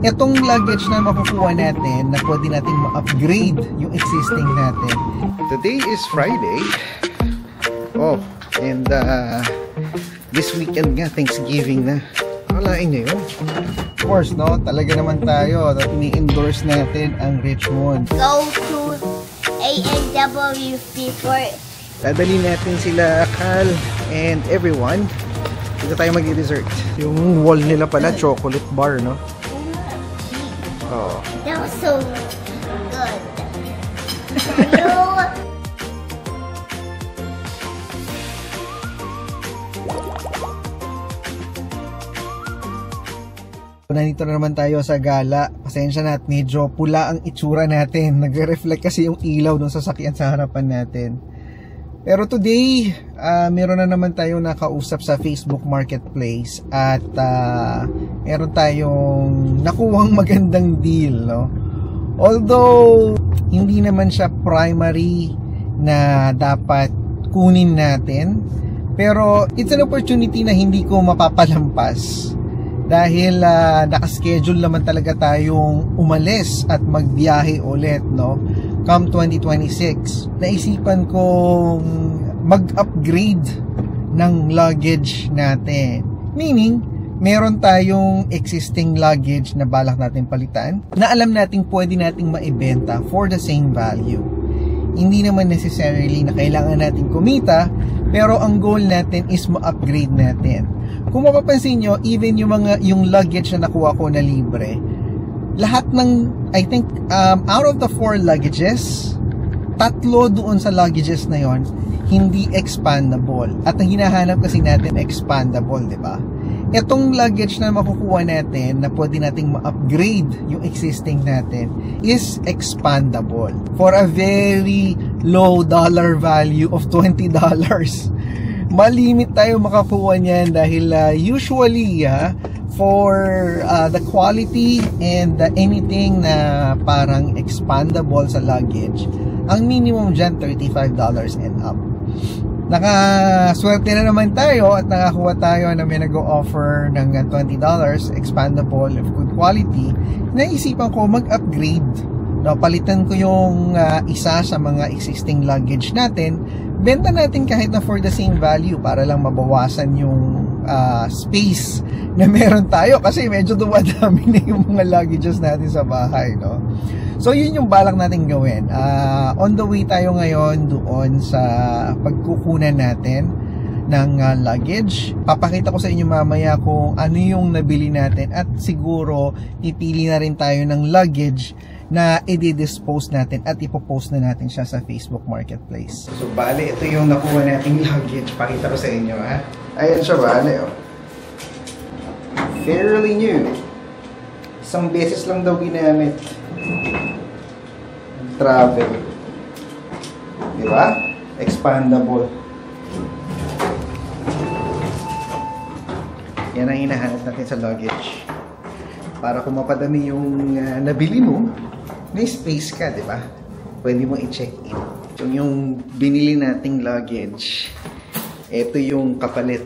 Itong luggage na makukuha natin na pwede natin ma-upgrade yung existing natin. Today is Friday. Oh, and this weekend nga, Thanksgiving na. Akalain nyo yun. Of course, no? Talaga naman tayo. Ini-endorse natin ang Richmond. Go to A&W before. Dadali natin sila, Cal, and everyone. Dito tayo mag-dessert. Yung wall nila pala, chocolate bar, no? Oh. That was so good. Nandito na naman tayo sa gala. Pasensya na at medyo pula ang itsura natin. Nagre-reflect kasi yung ilaw ng sasakyan sa harapan natin. Pero today, meron na naman tayo nakausap sa Facebook Marketplace at meron tayong nakuhang magandang deal, no? Although hindi naman siya primary na dapat kunin natin, pero it's an opportunity na hindi ko mapapalampas dahil nakaschedule naman talaga tayong umalis at magbiyahe ulit, no? Come 2026, naisipan kong mag-upgrade ng luggage natin. Meaning, meron tayong existing luggage na balak natin palitan na alam nating pwede nating maibenta for the same value. Hindi naman necessarily na kailangan natin kumita, pero ang goal natin is ma-upgrade natin. Kung mapapansin nyo, even yung luggage na nakuha ko na libre, lahat ng, I think, out of the 4 luggages, 3 doon sa luggages na yon hindi expandable. At ang hinahanap kasi natin expandable, di ba? Itong luggage na makukuha natin na pwede nating ma-upgrade yung existing natin is expandable for a very low dollar value of $20. Malimit tayo makakuha niyan dahil usually for the quality and anything na parang expandable sa luggage, ang minimum dyan $35 and up. Nakaswerte na naman tayo at nakakuha tayo na may nag-o-offer ng $20 expandable of good quality. Naisipan ko mag-upgrade, no? Palitan ko yung isa sa mga existing luggage natin, benta natin kahit na for the same value para lang mabawasan yung space na meron tayo kasi medyo dumadami na yung mga luggages natin sa bahay, no? So yun yung balak natin gawin. On the way tayo ngayon doon sa pagkukunan natin ng luggage. Papakita ko sa inyo mamaya kung ano yung nabili natin at siguro pipili na rin tayo ng luggage na i-dispose natin at ipopost na natin siya sa Facebook Marketplace. So bale, ito yung nakuha nating luggage. Pakita ko sa inyo, ha? Ayan siya, bale, oh. Fairly new. Isang beses lang daw ginamit. Travel. Diba? Expandable. Yan ang hinahanap natin sa luggage. Para kung mapadami yung nabili mo, may space ka, diba? Pwede mo i-check-in. So, yung binili nating luggage, ito yung kapalit.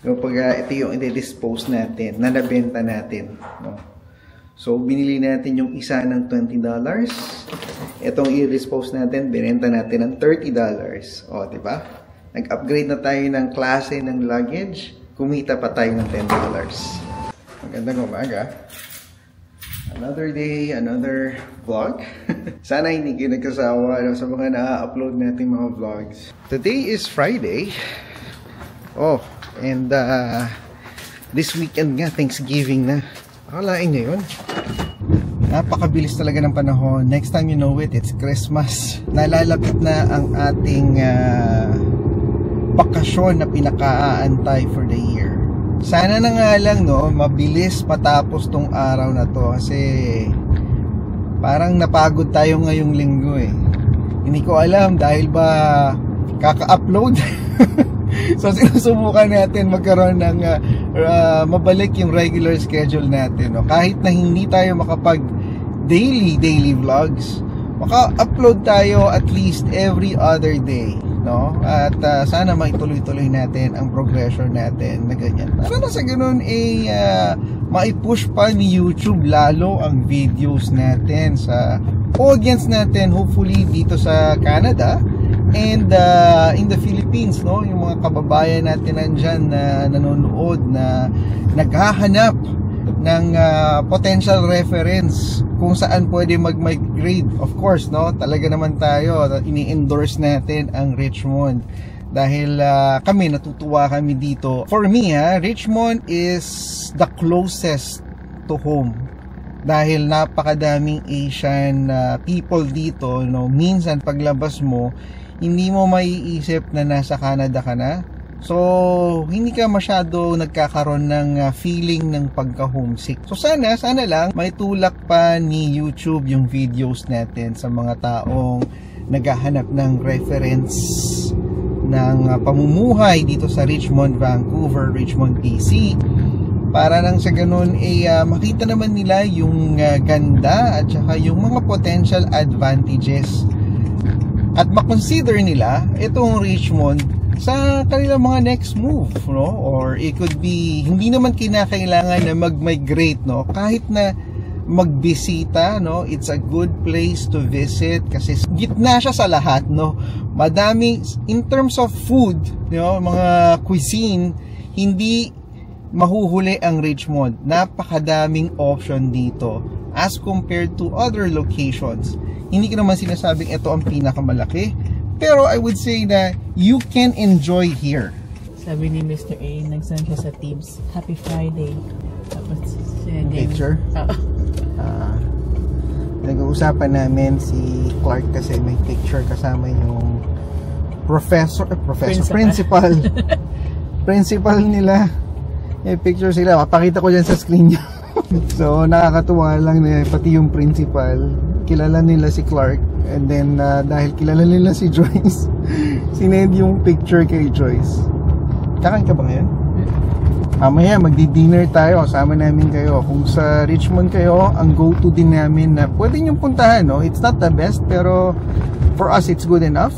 Ito yung i-dispose natin, na nabenta natin, no? So, binili natin yung isa ng $20. Itong i-dispose natin, binenta natin ng $30. O, diba? Nag-upgrade na tayo ng klase ng luggage. Kumita pa tayo ng $10. Magandang umaga. Another day, another vlog. Sana hindi kayo nagkasawa sa mga na-upload natin mga vlogs. Today is Friday. Oh, and this weekend nga, Thanksgiving na. Akalain nyo yun. Napakabilis talaga ng panahon. Next time you know it, it's Christmas. Nalalapit na ang ating bakasyon na pinaka-aantay for the year. Sana na nga lang, no, mabilis matapos tong araw na to kasi parang napagod tayo ngayong linggo eh. Hindi ko alam dahil ba kaka-upload. So sinusubukan natin magkaroon ng mabalik yung regular schedule natin, no? Kahit na hindi tayo makapag daily vlogs, maka-upload tayo at least every other day. no? At sana maituloy-tuloy natin ang progression natin na ganyan. Para na sa ganun maipush pa ni YouTube lalo ang videos natin sa audience natin, hopefully dito sa Canada and in the Philippines, no? Yung mga kababayan natin nandyan na nanonood na naghahanap ng potential reference kung saan pwede mag-migrate. Of course, no? Talaga naman tayo, ini-endorse natin ang Richmond dahil kami, natutuwa kami dito. For me, Richmond is the closest to home dahil napakadaming Asian people dito, no? Minsan paglabas mo, hindi mo maiisip na nasa Canada ka na. So, hindi ka masyado nagkakaroon ng feeling ng pagka-homesick. So, sana lang may tulak pa ni YouTube yung videos natin sa mga taong naghahanap ng reference ng pamumuhay dito sa Richmond, Vancouver, Richmond, BC. Para nang sa ganun, makita naman nila yung ganda at saka yung mga potential advantages. At makonsider nila itong Richmond sa kanilang mga next move, no? Or it could be hindi naman kinakailangan na mag-migrate, no? Kahit na magbisita, no? It's a good place to visit kasi gitna siya sa lahat, no? Madami in terms of food, no? Mga cuisine, hindi mahuhuli ang Richmond. Napakadaming option dito as compared to other locations. Hindi ko naman sinasabing ito ang pinakamalaki, pero I would say that you can enjoy here. Sabi ni Mr. A, nag-send siya sa Teams, Happy Friday. Tapos siya Picture? Nag-uusapan namin si Clark kasi may picture kasama yung principal. Principal nila. May picture sila. Papakita ko dyan sa screen niya. So, nakakatuwa lang na pati yung principal, kilala nila si Clark. And then, dahil kilala nila si Joyce, sinend yung picture kay Joyce. Kakain ka ba ngayon? Mamaya, magdi-dinner tayo. Kasama namin kayo. Kung sa Richmond kayo, ang go-to din namin na pwede nyo puntahan, no? It's not the best, pero for us, it's good enough.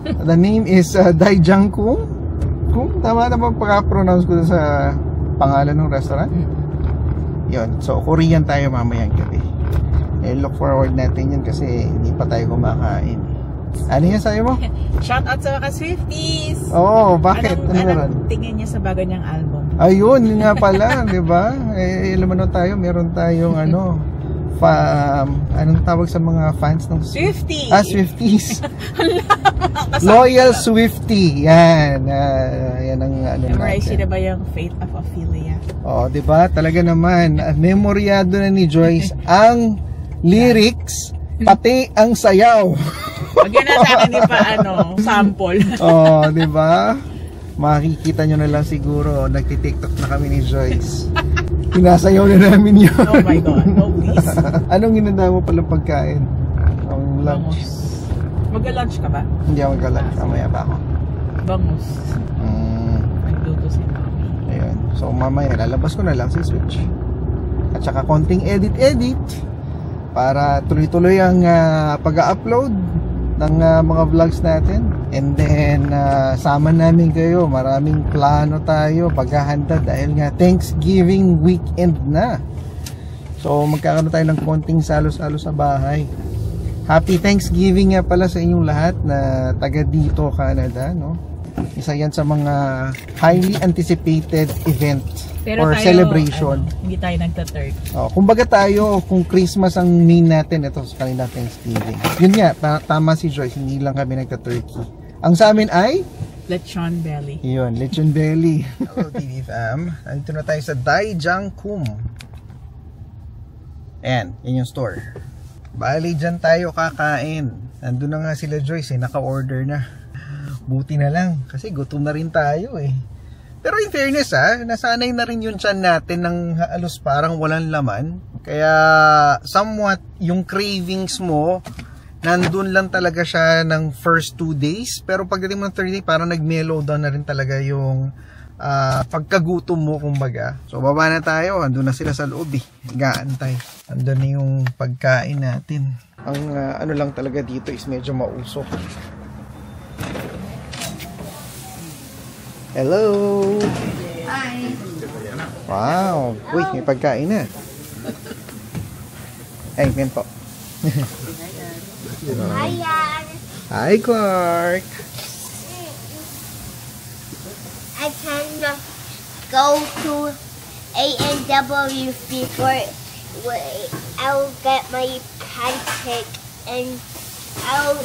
The name is Daijang Kung. Kung tama na ba pagka-pronounce ko sa pangalan ng restaurant? Yun. So, Korean tayo mamayang gabi. Look forward natin yun kasi hindi pa tayo kumakain. Ano yan sabi mo? Shout out sa mga Swifties! Oo, bakit? Anong tingin niya sa bago niyang album? Ayun, yun nga pala, di ba? Alam mo tayo, meron tayong anong tawag sa mga fans ng Swifties! Swifties. Loyal Swiftie. Yan. Yan ang memorize na ba yung Fate of Ophelia? Oh, di ba? Talaga naman, memoryado na ni Joyce ang lyrics, pati ang sayaw. Wag yun na sa akin sample. Oh, di ba? Makikita nyo na lang siguro, nagti-TikTok na kami ni Joyce. Pinasayaw na namin yun. Oh my God, no please. Anong ginanda mo palang pagkain? Ang lunch. Mag-lunch ka ba? Hindi ako mag-lunch, mamaya pa ako. Bangus. Nagluto si Mami. Ayun. So mamaya, lalabas ko na lang si Switch. At saka konting edit para tuloy-tuloy ang pag-upload ng mga vlogs natin. And then sama namin kayo, maraming plano tayo paghahanda dahil nga Thanksgiving weekend na. So magkakaroon tayo ng konting salo-salo sa bahay. Happy Thanksgiving nga pala sa inyong lahat na taga dito Canada, no? Isa yan sa mga highly anticipated event. Pero or tayo, celebration. Hindi tayo nagta-turkey. Kumbaga tayo, kung Christmas ang main natin, ito sa kanila Thanksgiving. Yun nga, tama si Joyce, hindi lang kami nagta-turkey. Ang sa amin ay? Lechon belly. Yun, lechon belly. Hello TV fam, nandito na tayo sa Daijang Kung. Ayan, yan yung store. Bali, dyan tayo kakain. Nandun na nga sila Joyce, naka-order na. Buti na lang, kasi gutom na rin tayo eh. Pero in fairness nasanay na rin yung tiyan natin ng halos parang walang laman. Kaya somewhat yung cravings mo, nandun lang talaga siya ng first 2 days. Pero pagdating mo ng 3 days, parang nag-mellow down na rin talaga yung pagkagutom mo kumbaga. So baba na tayo, andun na sila sa loob gaantay. Andun na yung pagkain natin. Ang ano lang talaga dito is medyo mausok. Hello! Hi. Wow! Uy, may pagkain na. Ay, yan po. Hi, Yan. Hi, Clark! I can go to A&W before I'll get my pancake and I'll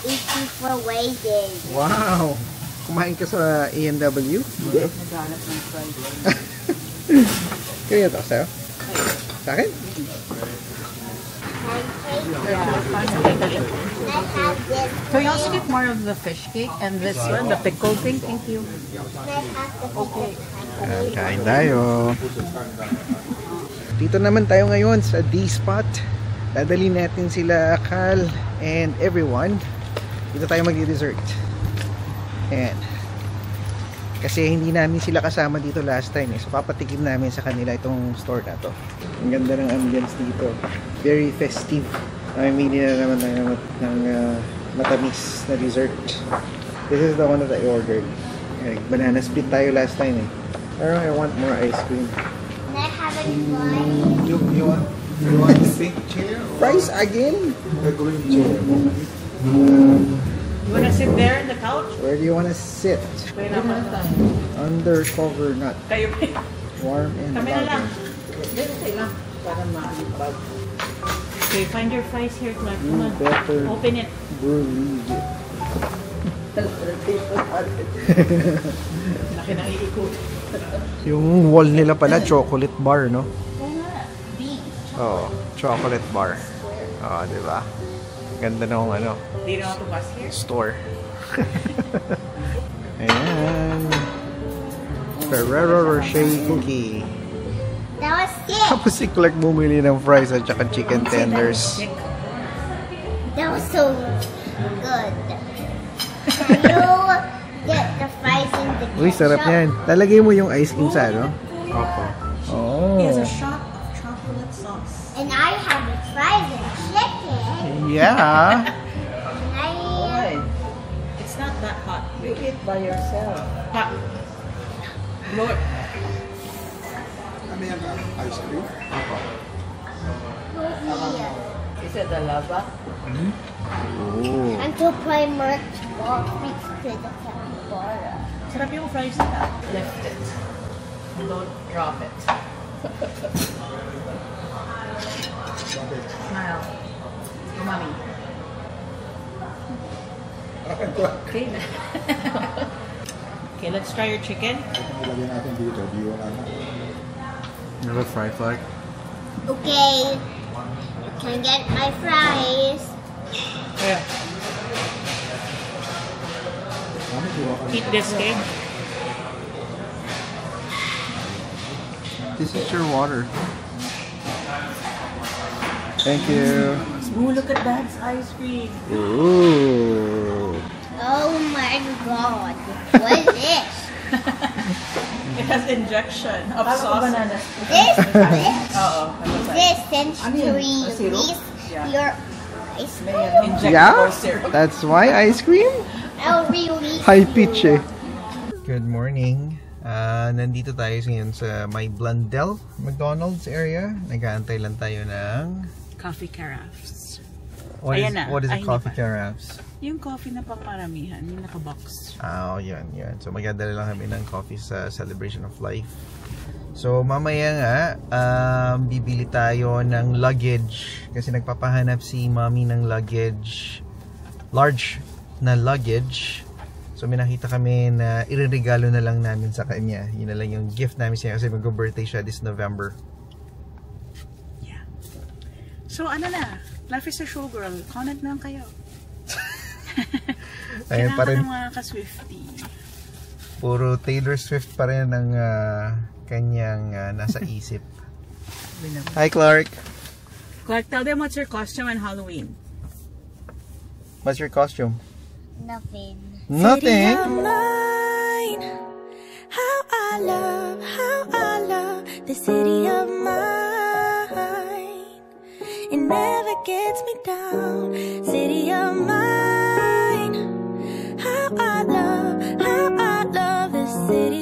eat before waiting. Wow! Kumain ka sa A&W? Nagalat ng Friday. Kaya ito sa'yo? Sa akin? Pancake. Yeah. I have this. Can you also get more of the fish cake and this one, the pickle thing? Thank you. I have the Okay. Kain tayo. Dito naman tayo ngayon sa D-Spot. Dadalhin natin sila Kal and everyone. Dito tayo magdi-dessert. Ayan. Kasi hindi namin sila kasama dito last time So papatikim namin sa kanila itong store na to. Ang ganda ng ambience dito. Very festive. Namimili na naman tayo ng matamis na dessert. This is the one that I ordered. Banana split tayo last time Pero I want more ice cream. Can I have any fries? You want the big chair or Fries again? the green chair? You wanna sit there in the couch? Where do you want to sit? Pwede naman tayo. Under cover, not Kayo warm and Kami na lang. loving. Dito lang. Para maalibag. Okay, find your fries here, Clark. You Come on. better Open it. believe it. Laki na iikot. Yung wall nila pala, chocolate bar, no? Oo nga. Beach. Oo, chocolate bar. Oo, di ba? Ganda ng ano, Do you know how to bus here? store. Ayan. Ferrero Rocher cookie. That was sick. Tapos si Clark bumili ng fries at saka chicken tenders. That was so good. Can you get the fries in the Uy, sarap ketchup? yan. Lalagay mo yung ice cream sa ano? Opo. He has Oh. a shot of chocolate sauce. And I have the fries and chicken. Yeah. And I It's not that hot. You eat by yourself. Hot. Lord. Ano yan? Ice cream? Is it the lava? Oh. and to play merch ball next to the capybara. Sarap yung fries nila. Lift it. Don't drop it. Smile. Umami. Okay na. Okay, let's try your chicken. Ito nilagyan natin dito. Di wala na. Another fry flag. Okay, can get my fries. Yeah. Ano kuha ka? Eat this cake. This is your water. Thank you. Ooh, look at Dad's ice cream. Ooh. Oh my god, what is this? It has injection of sauce. This, Oo. this century Syrup? release Yeah. your ice cream. Injectable Yeah? syrup. That's why ice cream? I'll release High pitch Good morning. Nandito tayo ngayon sa may Blundell McDonald's area. Nag-aantay lang tayo ng... Coffee carafes. What is, Ayan na. what is a Ay, coffee hindi pa. carafes? Yung coffee na pang maramihan, yung naka-box. Yun. So magdadala lang kami ng coffee sa Celebration of Life. So mamaya nga, bibili tayo ng luggage. Kasi nagpapahanap si mommy ng luggage. Large na luggage. So may nakita kami na ireregalo na lang namin sa kanya. Yun na lang yung gift namin siya kasi mag-birthday siya this November. Yeah. So ano na, Life is a Showgirl. Comment lang kayo. Ayun pa rin, Kailangan ng mga ka-Swifty. puro Taylor Swift pa rin ang kanyang nasa isip. Hi Clark! Clark, tell them what's your costume on Halloween. What's your costume? nothing. Nothing? Mine. How I love the city of mine. It never gets me down. City of mine. How I love city